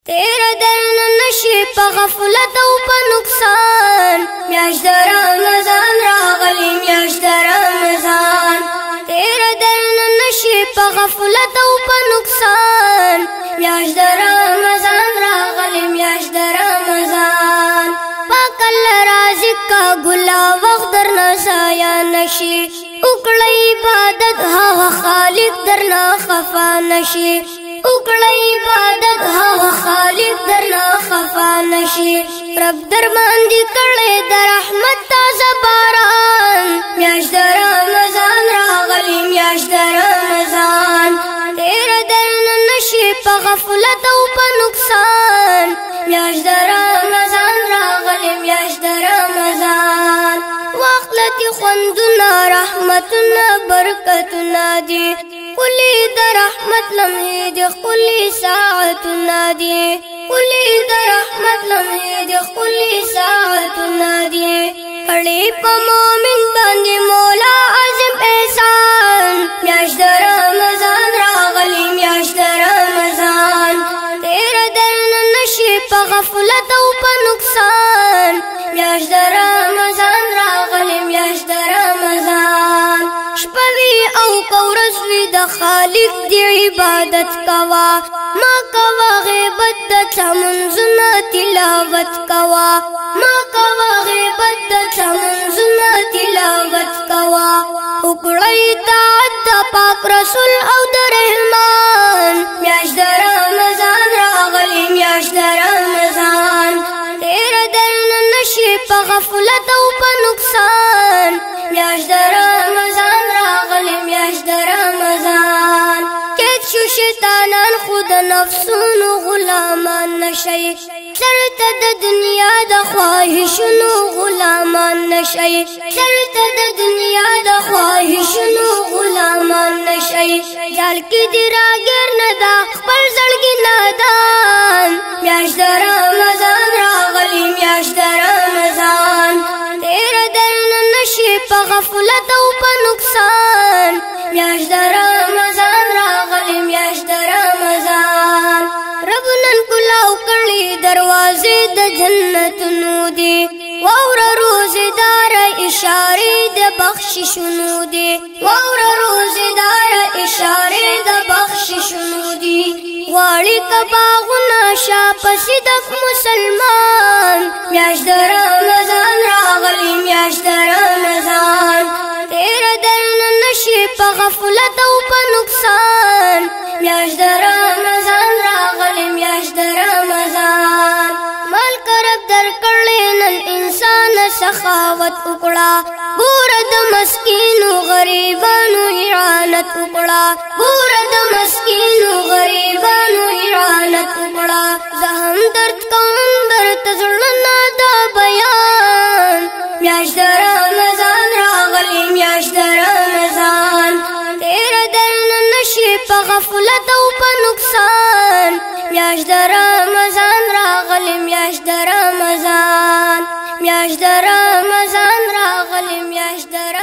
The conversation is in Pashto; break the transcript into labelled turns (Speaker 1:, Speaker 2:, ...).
Speaker 1: تیرا درن نشی پا غفلت او پا نقصان میاش در رمضان راغلی میاش در رمضان تیرا درن نشی پا غفلت او پا نقصان میاش در رمضان راغلی میاش در رمضان پاک اللہ رازق کا گلا وقت در نسایا نشی اکڑا عبادت ہوا خالق درنا خفا نشی اکڑا عبادت ہوا خالق درنا خفا نشی رب در باندی کڑے در رحمت تازہ باران میاش در رمضان راغلی میاش در رمضان تیرا درن نشی پا غفلت او پا نقصان میاش در رمضان راغلی میاش در رمضان واخلتی خوندنا رحمتنا برکتنا دی کلی در رحمت لمحی دی کلی ساعتنا دی کلی در رحمت لمحی دی کلی ساعتنا دی کڑی پا مومن باندی مولا عظیم احسان میاش در رمضان راغلی میاش در رمضان تیرا درن نشی پا غفلت او پا نقصان میاش در رمضان راغلی میاش در رمضان شپوی او کورسوی د خالق دی عبادت کوا ما کوا غیبت د چمنزنا تلاوت کوا ما کوا غیبت د چمنزنا تلاوت کوا اکڑا اطاعت د پاک رسول او د رحمان میاش در رمضان راغلی میاش در رمضان تیرا درن نشی پا غفلت او پا نقصان میاش در رمضان راغلی میاش در رمضان کیت شو شیطانان خود نفسون و غلامان نشی سرتا د دنیا د خواهشونو غلامان نشی سرتا د دنیا د خواهشونو غلامان نشی جال کی دی راگیر ندا خپل زړګي نادان میاش در رمضان راغلی میاش در رمضان تیرا درن نشی پا غفلت او پا نقصان میاش در رمضان راغلی میاش در رمضان رب نن کلاو کړي دروازې د جنتونو دي واور روزدار اشاره د بخششونو دي واور روزدار اشاره د بخششونو دي واړی کباغونه شاپ صدق مسلمان میاش در رمضان راغلی میاش در رمضان تیرا درن نشی پا غفلت او پا نقصان میاش در رمضان راغلی میاش در رمضان مال کرب در کړلنن انسان سخاوت اکڑا بورد مسکین و غریبانو اعانت اکڑا بورد مسکین و غریبانو اعانت اکڑا زهم درد کون درد زړنا دا بیان میاش در رمضان راغلی میاش در رمضان تیرا درن نشی پا غفلت او پا نقصان میاش در رمضان راغلی میاش در رمضان میاش در رمضان راغلی میاش در